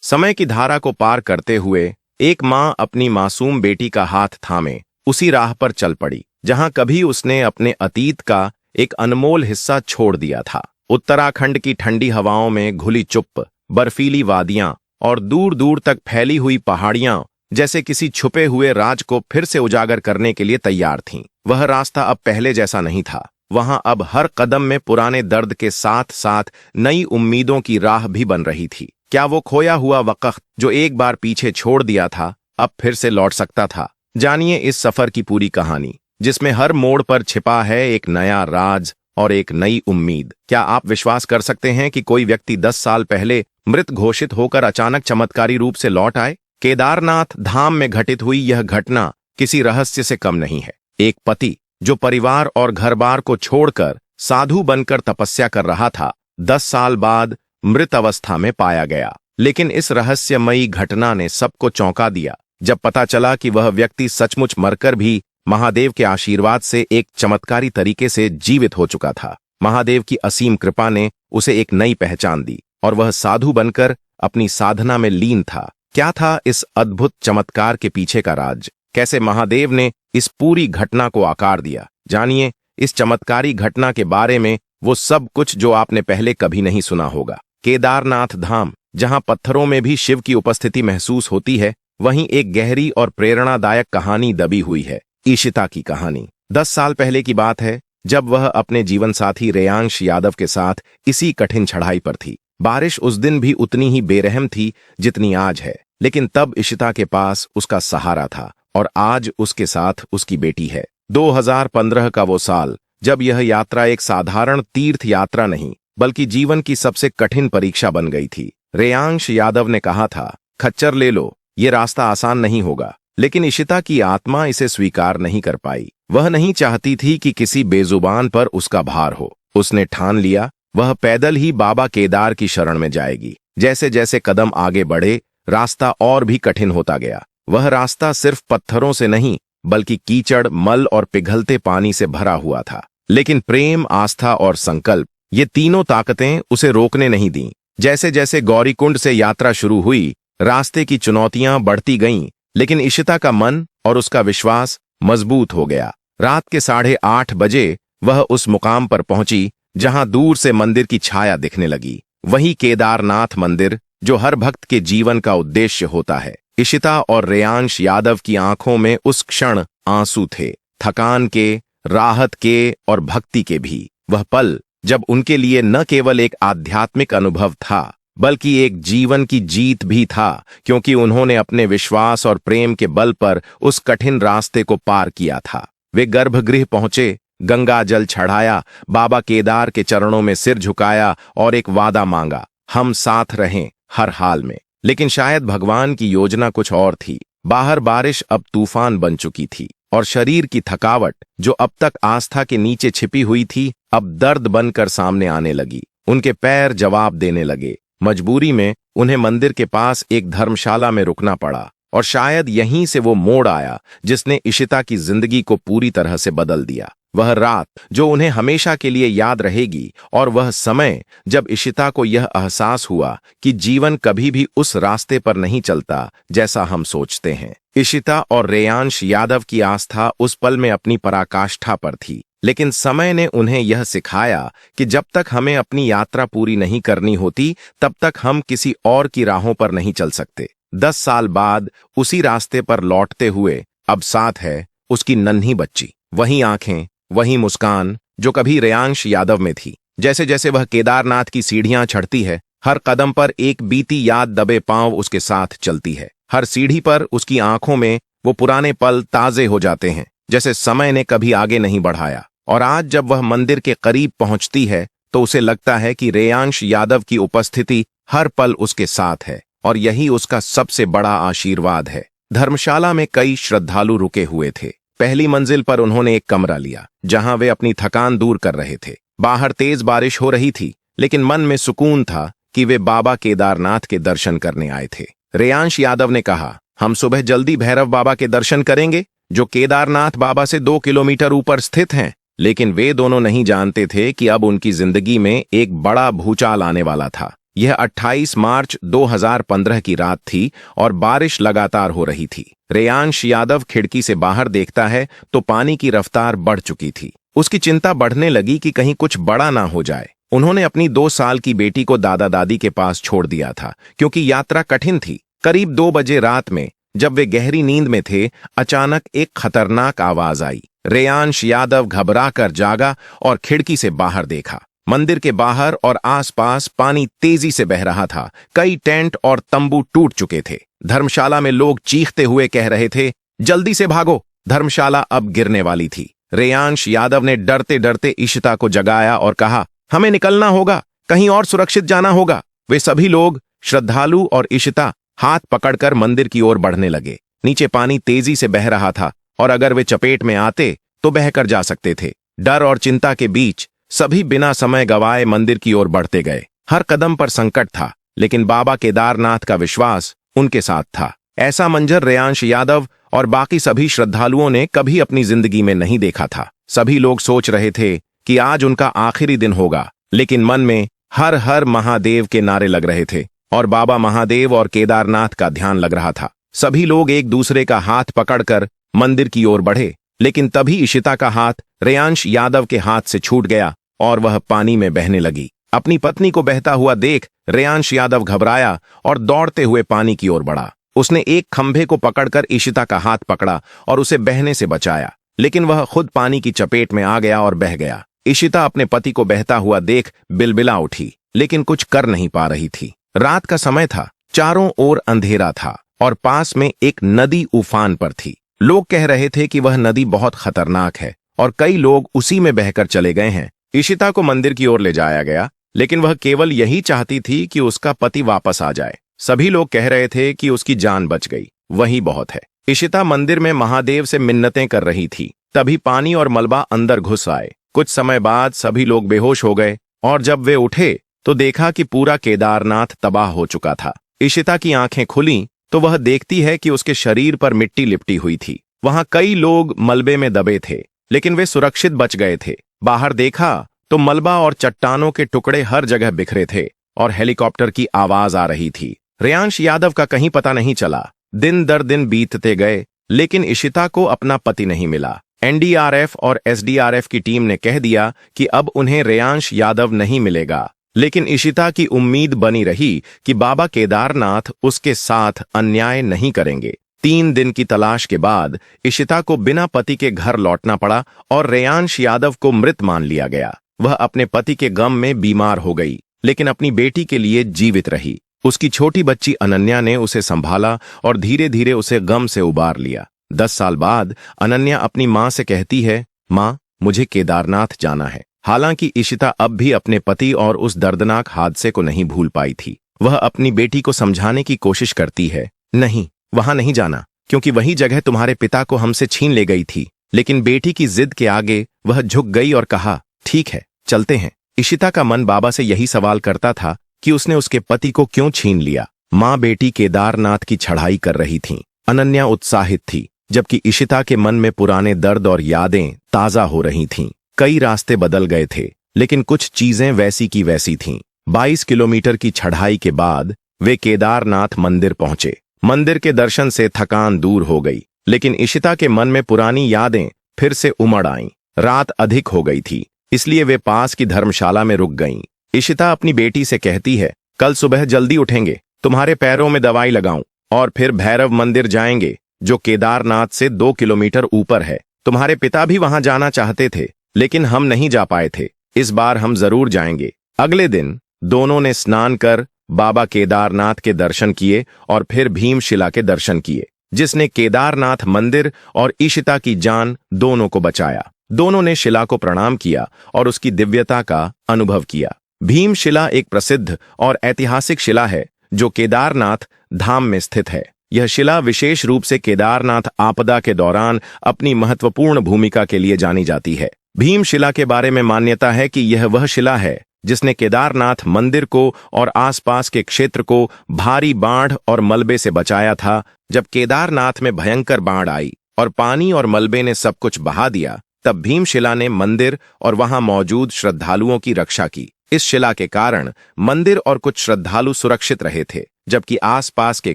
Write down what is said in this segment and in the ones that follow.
समय की धारा को पार करते हुए एक माँ अपनी मासूम बेटी का हाथ थामे उसी राह पर चल पड़ी जहां कभी उसने अपने अतीत का एक अनमोल हिस्सा छोड़ दिया था। उत्तराखंड की ठंडी हवाओं में घुली चुप्प, बर्फीली वादियां और दूर दूर तक फैली हुई पहाड़ियां जैसे किसी छुपे हुए राज को फिर से उजागर करने के लिए तैयार थीं। वह रास्ता अब पहले जैसा नहीं था। वहां अब हर कदम में पुराने दर्द के साथ साथ नई उम्मीदों की राह भी बन रही थी। क्या वो खोया हुआ वक्त जो एक बार पीछे छोड़ दिया था अब फिर से लौट सकता था? जानिए इस सफर की पूरी कहानी, जिसमें हर मोड़ पर छिपा है एक नया राज और एक नई उम्मीद। क्या आप विश्वास कर सकते हैं कि कोई व्यक्ति 10 साल पहले मृत घोषित होकर अचानक चमत्कारी रूप से लौट आए? केदारनाथ धाम में घटित हुई यह घटना किसी रहस्य से कम नहीं है। एक पति जो परिवार और घर-बार को छोड़कर साधु बनकर तपस्या कर रहा था, 10 साल बाद मृत अवस्था में पाया गया। लेकिन इस रहस्यमयी घटना ने सबको चौंका दिया जब पता चला कि वह व्यक्ति सचमुच मरकर भी महादेव के आशीर्वाद से एक चमत्कारी तरीके से जीवित हो चुका था। महादेव की असीम कृपा ने उसे एक नई पहचान दी और वह साधु बनकर अपनी साधना में लीन था। क्या था इस अद्भुत चमत्कार के पीछे का राज? कैसे महादेव ने इस पूरी घटना को आकार दिया? जानिए इस चमत्कारी घटना के बारे में वो सब कुछ जो आपने पहले कभी नहीं सुना होगा। केदारनाथ धाम, जहां पत्थरों में भी शिव की उपस्थिति महसूस होती है, वहीं एक गहरी और प्रेरणादायक कहानी दबी हुई है। ईशिता की कहानी। 10 साल पहले की बात है जब वह अपने जीवन साथी रेयांश यादव के साथ इसी कठिन चढ़ाई पर थी। बारिश उस दिन भी उतनी ही बेरहम थी जितनी आज है, लेकिन तब ईशिता के पास उसका सहारा था और आज उसके साथ उसकी बेटी है। 2015 का वो साल जब यह यात्रा एक साधारण तीर्थ यात्रा नहीं बल्कि जीवन की सबसे कठिन परीक्षा बन गई थी। रेयांश यादव ने कहा था, खच्चर ले लो, ये रास्ता आसान नहीं होगा। लेकिन ईशिता की आत्मा इसे स्वीकार नहीं कर पाई। वह नहीं चाहती थी कि किसी बेजुबान पर उसका भार हो। उसने ठान लिया वह पैदल ही बाबा केदार की शरण में जाएगी। जैसे जैसे कदम आगे बढ़े रास्ता और भी कठिन होता गया। वह रास्ता सिर्फ पत्थरों से नहीं बल्कि कीचड़, मल और पिघलते पानी से भरा हुआ था। लेकिन प्रेम, आस्था और संकल्प, ये तीनों ताकतें उसे रोकने नहीं दीं। जैसे जैसे गौरीकुंड से यात्रा शुरू हुई, रास्ते की चुनौतियां बढ़ती गईं, लेकिन ईशिता का मन और उसका विश्वास मजबूत हो गया। रात के 8:30 बजे वह उस मुकाम पर पहुंची जहां दूर से मंदिर की छाया दिखने लगी। वही केदारनाथ मंदिर जो हर भक्त के जीवन का उद्देश्य होता है। ईशिता और रेयांश यादव की आंखों में उस क्षण आंसू थे, थकान के, राहत के और भक्ति के भी। वह पल जब उनके लिए न केवल एक आध्यात्मिक अनुभव था बल्कि एक जीवन की जीत भी था, क्योंकि उन्होंने अपने विश्वास और प्रेम के बल पर उस कठिन रास्ते को पार किया था। वे गर्भगृह पहुंचे, गंगा जल चढ़ाया, बाबा केदार के चरणों में सिर झुकाया और एक वादा मांगा, हम साथ रहें हर हाल में। लेकिन शायद भगवान की योजना कुछ और थी। बाहर बारिश अब तूफान बन चुकी थी और शरीर की थकावट जो अब तक आस्था के नीचे छिपी हुई थी अब दर्द बनकर सामने आने लगी। उनके पैर जवाब देने लगे। मजबूरी में उन्हें मंदिर के पास एक धर्मशाला में रुकना पड़ा और शायद यहीं से वो मोड़ आया जिसने ईशिता की जिंदगी को पूरी तरह से बदल दिया। वह रात जो उन्हें हमेशा के लिए याद रहेगी और वह समय जब ईशिता को यह एहसास हुआ कि जीवन कभी भी उस रास्ते पर नहीं चलता जैसा हम सोचते हैं। ईशिता और रेयांश यादव की आस्था उस पल में अपनी पराकाष्ठा पर थी, लेकिन समय ने उन्हें यह सिखाया कि जब तक हमें अपनी यात्रा पूरी नहीं करनी होती तब तक हम किसी और की राहों पर नहीं चल सकते। 10 साल बाद उसी रास्ते पर लौटते हुए अब साथ है उसकी नन्ही बच्ची। वही आंखें, वही मुस्कान जो कभी रेयांश यादव में थी। जैसे जैसे वह केदारनाथ की सीढ़ियां चढ़ती है, हर कदम पर एक बीती याद दबे पांव उसके साथ चलती है। हर सीढ़ी पर उसकी आंखों में वो पुराने पल ताजे हो जाते हैं, जैसे समय ने कभी आगे नहीं बढ़ाया। और आज जब वह मंदिर के करीब पहुंचती है तो उसे लगता है कि रेयांश यादव की उपस्थिति हर पल उसके साथ है और यही उसका सबसे बड़ा आशीर्वाद है। धर्मशाला में कई श्रद्धालु रुके हुए थे। पहली मंजिल पर उन्होंने एक कमरा लिया जहां वे अपनी थकान दूर कर रहे थे। बाहर तेज बारिश हो रही थी, लेकिन मन में सुकून था कि वे बाबा केदारनाथ के दर्शन करने आए थे। रेयांश यादव ने कहा, हम सुबह जल्दी भैरव बाबा के दर्शन करेंगे जो केदारनाथ बाबा से 2 किलोमीटर ऊपर स्थित हैं। लेकिन वे दोनों नहीं जानते थे कि अब उनकी जिंदगी में एक बड़ा भूचाल आने वाला था। यह 28 मार्च 2015 की रात थी और बारिश लगातार हो रही थी। रेयांश यादव खिड़की से बाहर देखता है तो पानी की रफ्तार बढ़ चुकी थी। उसकी चिंता बढ़ने लगी कि कहीं कुछ बड़ा ना हो जाए। उन्होंने अपनी 2 साल की बेटी को दादा दादी के पास छोड़ दिया था क्योंकि यात्रा कठिन थी। करीब 2 बजे रात में जब वे गहरी नींद में थे, अचानक एक खतरनाक आवाज आई। रेयांश यादव घबराकर जागा और खिड़की से बाहर देखा। मंदिर के बाहर और आसपास पानी तेजी से बह रहा था। कई टेंट और तंबू टूट चुके थे। धर्मशाला में लोग चीखते हुए कह रहे थे, जल्दी से भागो, धर्मशाला अब गिरने वाली थी। रेयांश यादव ने डरते डरते इशिता को जगाया और कहा, हमें निकलना होगा, कहीं और सुरक्षित जाना होगा। वे सभी लोग, श्रद्धालु और इशिता, हाथ पकड़कर मंदिर की ओर बढ़ने लगे। नीचे पानी तेजी से बह रहा था और अगर वे चपेट में आते तो बहकर जा सकते थे। डर और चिंता के बीच सभी बिना समय गवाए मंदिर की ओर बढ़ते गए। हर कदम पर संकट था, लेकिन बाबा केदारनाथ का विश्वास उनके साथ था। ऐसा मंजर रेयांश यादव और बाकी सभी श्रद्धालुओं ने कभी अपनी जिंदगी में नहीं देखा था। सभी लोग सोच रहे थे कि आज उनका आखिरी दिन होगा, लेकिन मन में हर हर महादेव के नारे लग रहे थे और बाबा महादेव और केदारनाथ का ध्यान लग रहा था। सभी लोग एक दूसरे का हाथ पकड़कर मंदिर की ओर बढ़े, लेकिन तभी इशिता का हाथ रेयांश यादव के हाथ से छूट गया और वह पानी में बहने लगी। अपनी पत्नी को बहता हुआ देख रेयांश यादव घबराया और दौड़ते हुए पानी की ओर बढ़ा। उसने एक खंभे को पकड़कर इशिता का हाथ पकड़ा और उसे बहने से बचाया, लेकिन वह खुद पानी की चपेट में आ गया और बह गया। इशिता अपने पति को बहता हुआ देख बिलबिला उठी, लेकिन कुछ कर नहीं पा रही थी। रात का समय था, चारों ओर अंधेरा था और पास में एक नदी उफान पर थी। लोग कह रहे थे कि वह नदी बहुत खतरनाक है और कई लोग उसी में बहकर चले गए हैं। इशिता को मंदिर की ओर ले जाया गया, लेकिन वह केवल यही चाहती थी कि उसका पति वापस आ जाए। सभी लोग कह रहे थे कि उसकी जान बच गई, वही बहुत है। इशिता मंदिर में महादेव से मिन्नतें कर रही थी। तभी पानी और मलबा अंदर घुस आए। कुछ समय बाद सभी लोग बेहोश हो गए और जब वे उठे तो देखा कि पूरा केदारनाथ तबाह हो चुका था। इशिता की आंखें खुलीं तो वह देखती है कि उसके शरीर पर मिट्टी लिपटी हुई थी। वहां कई लोग मलबे में दबे थे, लेकिन वे सुरक्षित बच गए थे। बाहर देखा तो मलबा और चट्टानों के टुकड़े हर जगह बिखरे थे और हेलीकॉप्टर की आवाज आ रही थी। रेयांश यादव का कहीं पता नहीं चला। दिन दर दिन बीतते गए, लेकिन इशिता को अपना पति नहीं मिला। एनडीआरएफ और एसडीआरएफ की टीम ने कह दिया कि अब उन्हें रेयांश यादव नहीं मिलेगा, लेकिन इशिता की उम्मीद बनी रही कि बाबा केदारनाथ उसके साथ अन्याय नहीं करेंगे। 3 दिन की तलाश के बाद इशिता को बिना पति के घर लौटना पड़ा और रेयांश यादव को मृत मान लिया गया। वह अपने पति के गम में बीमार हो गई, लेकिन अपनी बेटी के लिए जीवित रही। उसकी छोटी बच्ची अनन्या ने उसे संभाला और धीरे धीरे उसे गम से उबार लिया। 10 साल बाद अनन्या अपनी मां से कहती है, मां, मुझे केदारनाथ जाना है। हालांकि इशिता अब भी अपने पति और उस दर्दनाक हादसे को नहीं भूल पाई थी। वह अपनी बेटी को समझाने की कोशिश करती है, नहीं, वहां नहीं जाना, क्योंकि वही जगह तुम्हारे पिता को हमसे छीन ले गई थी। लेकिन बेटी की जिद के आगे वह झुक गई और कहा, ठीक है, चलते हैं। इशिता का मन बाबा से यही सवाल करता था कि उसने उसके पति को क्यों छीन लिया। मां बेटी केदारनाथ की चढ़ाई कर रही थीं। अनन्या उत्साहित थी, जबकि इशिता के मन में पुराने दर्द और यादें ताजा हो रही थीं। कई रास्ते बदल गए थे, लेकिन कुछ चीजें वैसी की वैसी थीं। 22 किलोमीटर की चढ़ाई के बाद वे केदारनाथ मंदिर पहुंचे। मंदिर के दर्शन से थकान दूर हो गई, लेकिन इशिता के मन में पुरानी यादें फिर से उमड़ आईं। रात अधिक हो गई थी, इसलिए वे पास की धर्मशाला में रुक गईं। इशिता अपनी बेटी से कहती है, कल सुबह जल्दी उठेंगे, तुम्हारे पैरों में दवाई लगाऊं और फिर भैरव मंदिर जाएंगे, जो केदारनाथ से 2 किलोमीटर ऊपर है। तुम्हारे पिता भी वहां जाना चाहते थे, लेकिन हम नहीं जा पाए थे। इस बार हम जरूर जाएंगे। अगले दिन दोनों ने स्नान कर बाबा केदारनाथ के दर्शन किए और फिर भीमशिला के दर्शन किए, जिसने केदारनाथ मंदिर और इशिता की जान दोनों को बचाया। दोनों ने शिला को प्रणाम किया और उसकी दिव्यता का अनुभव किया। भीमशिला एक प्रसिद्ध और ऐतिहासिक शिला है जो केदारनाथ धाम में स्थित है। यह शिला विशेष रूप से केदारनाथ आपदा के दौरान अपनी महत्वपूर्ण भूमिका के लिए जानी जाती है। भीमशिला के बारे में मान्यता है कि यह वह शिला है जिसने केदारनाथ मंदिर को और आसपास के क्षेत्र को भारी बाढ़ और मलबे से बचाया था। जब केदारनाथ में भयंकर बाढ़ आई और पानी और मलबे ने सब कुछ बहा दिया, तब भीमशिला ने मंदिर और वहां मौजूद श्रद्धालुओं की रक्षा की। इस शिला के कारण मंदिर और कुछ श्रद्धालु सुरक्षित रहे थे, जबकि आसपास के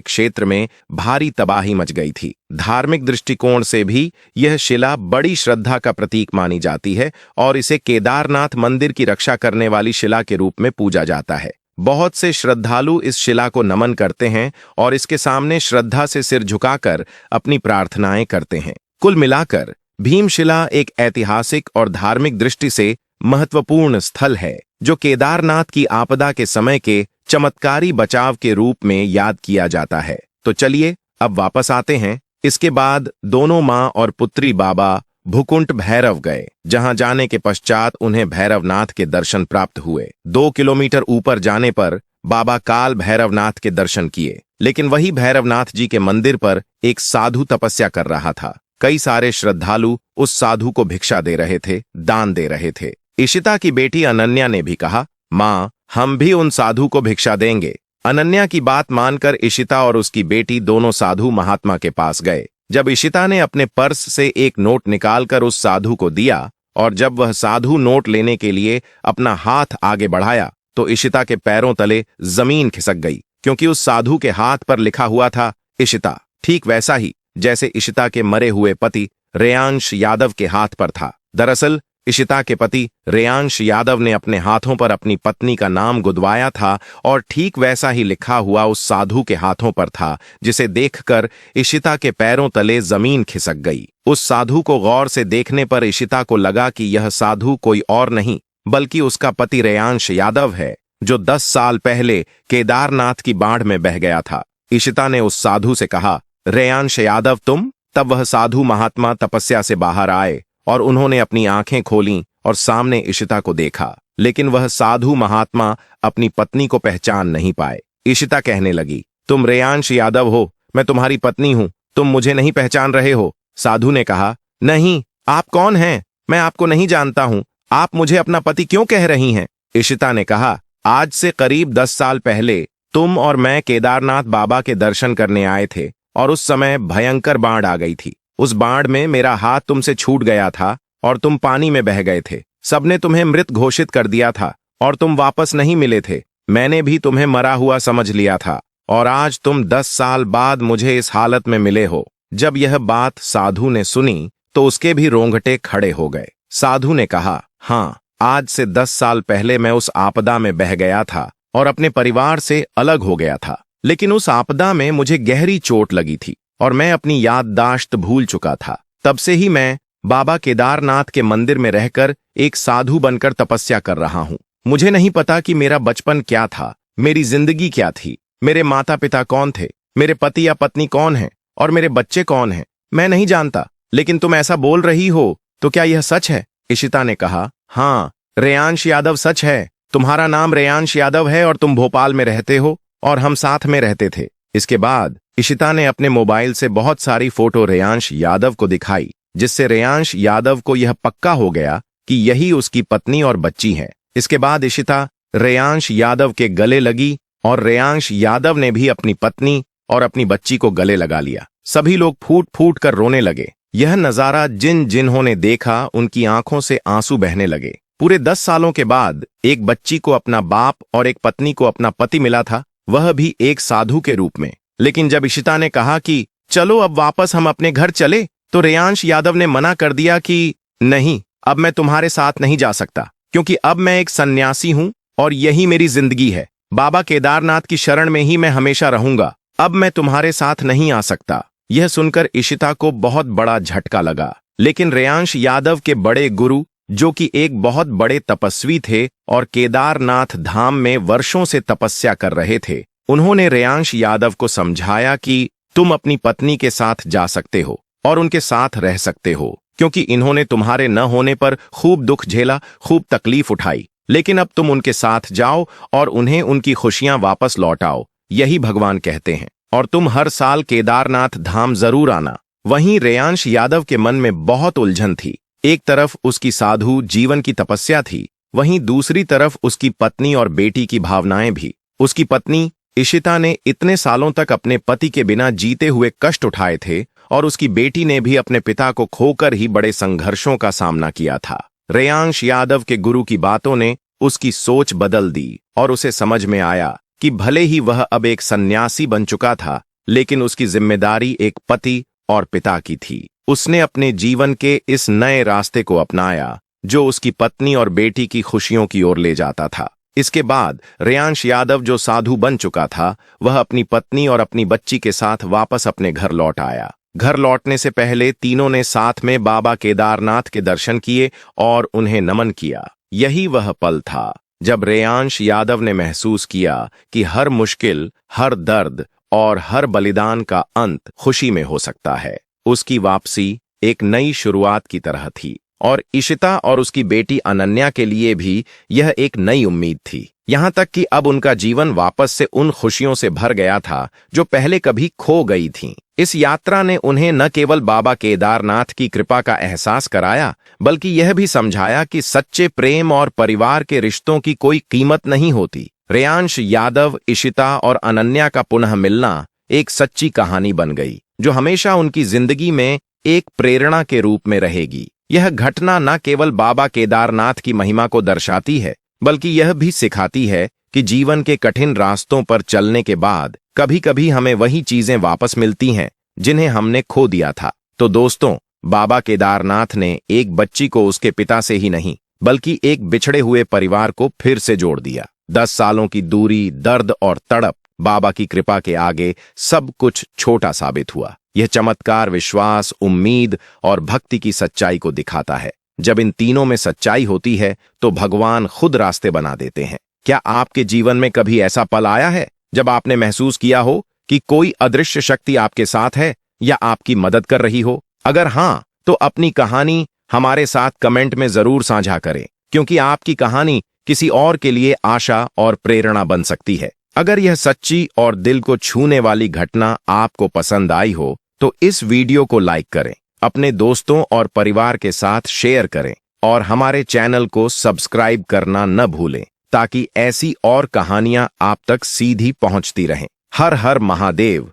क्षेत्र में भारी तबाही मच गई थी। धार्मिक दृष्टिकोण से भी यह शिला बड़ी श्रद्धा का प्रतीक मानी जाती है और इसे केदारनाथ मंदिर की रक्षा करने वाली शिला के रूप में पूजा जाता है। बहुत से श्रद्धालु इस शिला को नमन करते हैं और इसके सामने श्रद्धा से सिर झुकाकर अपनी प्रार्थनाएं करते हैं। कुल मिलाकर भीमशिला एक ऐतिहासिक और धार्मिक दृष्टि से महत्वपूर्ण स्थल है, जो केदारनाथ की आपदा के समय के चमत्कारी बचाव के रूप में याद किया जाता है। तो चलिए अब वापस आते हैं। इसके बाद दोनों मां और पुत्री बाबा भूकुंड भैरव गए, जहां जाने के पश्चात उन्हें भैरवनाथ के दर्शन प्राप्त हुए। 2 किलोमीटर ऊपर जाने पर बाबा काल भैरवनाथ के दर्शन किए, लेकिन वही भैरवनाथ जी के मंदिर पर एक साधु तपस्या कर रहा था। कई सारे श्रद्धालु उस साधु को भिक्षा दे रहे थे, दान दे रहे थे। इशिता की बेटी अनन्या ने भी कहा, मां, हम भी उन साधु को भिक्षा देंगे। अनन्या की बात मानकर इशिता और उसकी बेटी दोनों साधु महात्मा के पास गए। जब इशिता ने अपने पर्स से एक नोट निकालकर उस साधु को दिया और जब वह साधु नोट लेने के लिए अपना हाथ आगे बढ़ाया, तो इशिता के पैरों तले जमीन खिसक गई, क्योंकि उस साधु के हाथ पर लिखा हुआ था इशिता, ठीक वैसा ही जैसे इशिता के मरे हुए पति रेयांश यादव के हाथ पर था। दरअसल इशिता के पति रेयांश यादव ने अपने हाथों पर अपनी पत्नी का नाम गुदवाया था और ठीक वैसा ही लिखा हुआ उस साधु के हाथों पर था, जिसे देखकर इशिता के पैरों तले जमीन खिसक गई। उस साधु को गौर से देखने पर इशिता को लगा कि यह साधु कोई और नहीं बल्कि उसका पति रेयांश यादव है, जो 10 साल पहले केदारनाथ की बाढ़ में बह गया था। इशिता ने उस साधु से कहा, रेयांश यादव तुम? तब वह साधु महात्मा तपस्या से बाहर आए और उन्होंने अपनी आंखें खोलीं और सामने इशिता को देखा, लेकिन वह साधु महात्मा अपनी पत्नी को पहचान नहीं पाए। इशिता कहने लगी, तुम रेयांश यादव हो, मैं तुम्हारी पत्नी हूं, तुम मुझे नहीं पहचान रहे हो। साधु ने कहा, नहीं, आप कौन हैं? मैं आपको नहीं जानता हूं, आप मुझे अपना पति क्यों कह रही हैं? इशिता ने कहा, आज से करीब 10 साल पहले तुम और मैं केदारनाथ बाबा के दर्शन करने आए थे और उस समय भयंकर बाढ़ आ गई थी। उस बाढ़ में मेरा हाथ तुमसे छूट गया था और तुम पानी में बह गए थे। सबने तुम्हें मृत घोषित कर दिया था और तुम वापस नहीं मिले थे। मैंने भी तुम्हें मरा हुआ समझ लिया था और आज तुम 10 साल बाद मुझे इस हालत में मिले हो। जब यह बात साधु ने सुनी तो उसके भी रोंगटे खड़े हो गए। साधु ने कहा, हाँ, आज से 10 साल पहले मैं उस आपदा में बह गया था और अपने परिवार से अलग हो गया था, लेकिन उस आपदा में मुझे गहरी चोट लगी थी और मैं अपनी याददाश्त भूल चुका था। तब से ही मैं बाबा केदारनाथ के मंदिर में रहकर एक साधु बनकर तपस्या कर रहा हूं। मुझे नहीं पता कि मेरा बचपन क्या था, मेरी जिंदगी क्या थी, मेरे माता पिता कौन थे, मेरे पति या पत्नी कौन है और मेरे बच्चे कौन हैं, मैं नहीं जानता। लेकिन तुम ऐसा बोल रही हो, तो क्या यह सच है? इशिता ने कहा, हाँ, रेयांश यादव सच है। तुम्हारा नाम रेयांश यादव है और तुम भोपाल में रहते हो और हम साथ में रहते थे। इसके बाद इशिता ने अपने मोबाइल से बहुत सारी फोटो रेयांश यादव को दिखाई, जिससे रेयांश यादव को यह पक्का हो गया कि यही उसकी पत्नी और बच्ची है। इसके बाद इशिता रेयांश यादव के गले लगी और रेयांश यादव ने भी अपनी पत्नी और अपनी बच्ची को गले लगा लिया। सभी लोग फूट फूट कर रोने लगे। यह नजारा जिन्होंने देखा उनकी आंखों से आंसू बहने लगे। पूरे 10 सालों के बाद एक बच्ची को अपना बाप और एक पत्नी को अपना पति मिला था, वह भी एक साधु के रूप में। लेकिन जब इशिता ने कहा कि चलो अब वापस हम अपने घर चले, तो रेयांश यादव ने मना कर दिया कि नहीं, अब मैं तुम्हारे साथ नहीं जा सकता, क्योंकि अब मैं एक सन्यासी हूं और यही मेरी जिंदगी है। बाबा केदारनाथ की शरण में ही मैं हमेशा रहूंगा। अब मैं तुम्हारे साथ नहीं आ सकता। यह सुनकर इशिता को बहुत बड़ा झटका लगा। लेकिन रेयांश यादव के बड़े गुरु, जो कि एक बहुत बड़े तपस्वी थे और केदारनाथ धाम में वर्षों से तपस्या कर रहे थे, उन्होंने रेयांश यादव को समझाया कि तुम अपनी पत्नी के साथ जा सकते हो और उनके साथ रह सकते हो, क्योंकि इन्होंने तुम्हारे न होने पर खूब दुख झेला, खूब तकलीफ उठाई। लेकिन अब तुम उनके साथ जाओ और उन्हें उनकी खुशियां वापस लौटाओ, यही भगवान कहते हैं। और तुम हर साल केदारनाथ धाम जरूर आना। वहीं रेयांश यादव के मन में बहुत उलझन थी। एक तरफ उसकी साधु जीवन की तपस्या थी, वहीं दूसरी तरफ उसकी पत्नी और बेटी की भावनाएं भी। उसकी पत्नी इशिता ने इतने सालों तक अपने पति के बिना जीते हुए कष्ट उठाए थे और उसकी बेटी ने भी अपने पिता को खोकर ही बड़े संघर्षों का सामना किया था। रेयांश यादव के गुरु की बातों ने उसकी सोच बदल दी और उसे समझ में आया कि भले ही वह अब एक सन्यासी बन चुका था, लेकिन उसकी जिम्मेदारी एक पति और पिता की थी। उसने अपने जीवन के इस नए रास्ते को अपनाया जो उसकी पत्नी और बेटी की खुशियों की ओर ले जाता था। इसके बाद रेयांश यादव, जो साधु बन चुका था, वह अपनी पत्नी और अपनी बच्ची के साथ वापस अपने घर लौट आया। घर लौटने से पहले तीनों ने साथ में बाबा केदारनाथ के दर्शन किए और उन्हें नमन किया। यही वह पल था जब रेयांश यादव ने महसूस किया कि हर मुश्किल, हर दर्द और हर बलिदान का अंत खुशी में हो सकता है। उसकी वापसी एक नई शुरुआत की तरह थी और इशिता और उसकी बेटी अनन्या के लिए भी यह एक नई उम्मीद थी। यहां तक कि अब उनका जीवन वापस से उन खुशियों से भर गया था जो पहले कभी खो गई थीं। इस यात्रा ने उन्हें न केवल बाबा केदारनाथ की कृपा का एहसास कराया, बल्कि यह भी समझाया कि सच्चे प्रेम और परिवार के रिश्तों की कोई कीमत नहीं होती। रेयांश यादव, इशिता और अनन्या का पुनः मिलना एक सच्ची कहानी बन गई जो हमेशा उनकी जिंदगी में एक प्रेरणा के रूप में रहेगी। यह घटना न केवल बाबा केदारनाथ की महिमा को दर्शाती है, बल्कि यह भी सिखाती है कि जीवन के कठिन रास्तों पर चलने के बाद कभी कभी हमें वही चीजें वापस मिलती हैं जिन्हें हमने खो दिया था। तो दोस्तों, बाबा केदारनाथ ने एक बच्ची को उसके पिता से ही नहीं, बल्कि एक बिछड़े हुए परिवार को फिर से जोड़ दिया। 10 सालों की दूरी, दर्द और तड़प बाबा की कृपा के आगे सब कुछ छोटा साबित हुआ। यह चमत्कार विश्वास, उम्मीद और भक्ति की सच्चाई को दिखाता है। जब इन तीनों में सच्चाई होती है तो भगवान खुद रास्ते बना देते हैं। क्या आपके जीवन में कभी ऐसा पल आया है जब आपने महसूस किया हो कि कोई अदृश्य शक्ति आपके साथ है या आपकी मदद कर रही हो? अगर हाँ, तो अपनी कहानी हमारे साथ कमेंट में जरूर साझा करें, क्योंकि आपकी कहानी किसी और के लिए आशा और प्रेरणा बन सकती है। अगर यह सच्ची और दिल को छूने वाली घटना आपको पसंद आई हो तो इस वीडियो को लाइक करें, अपने दोस्तों और परिवार के साथ शेयर करें और हमारे चैनल को सब्सक्राइब करना न भूलें, ताकि ऐसी और कहानियां आप तक सीधी पहुंचती रहें। हर हर महादेव।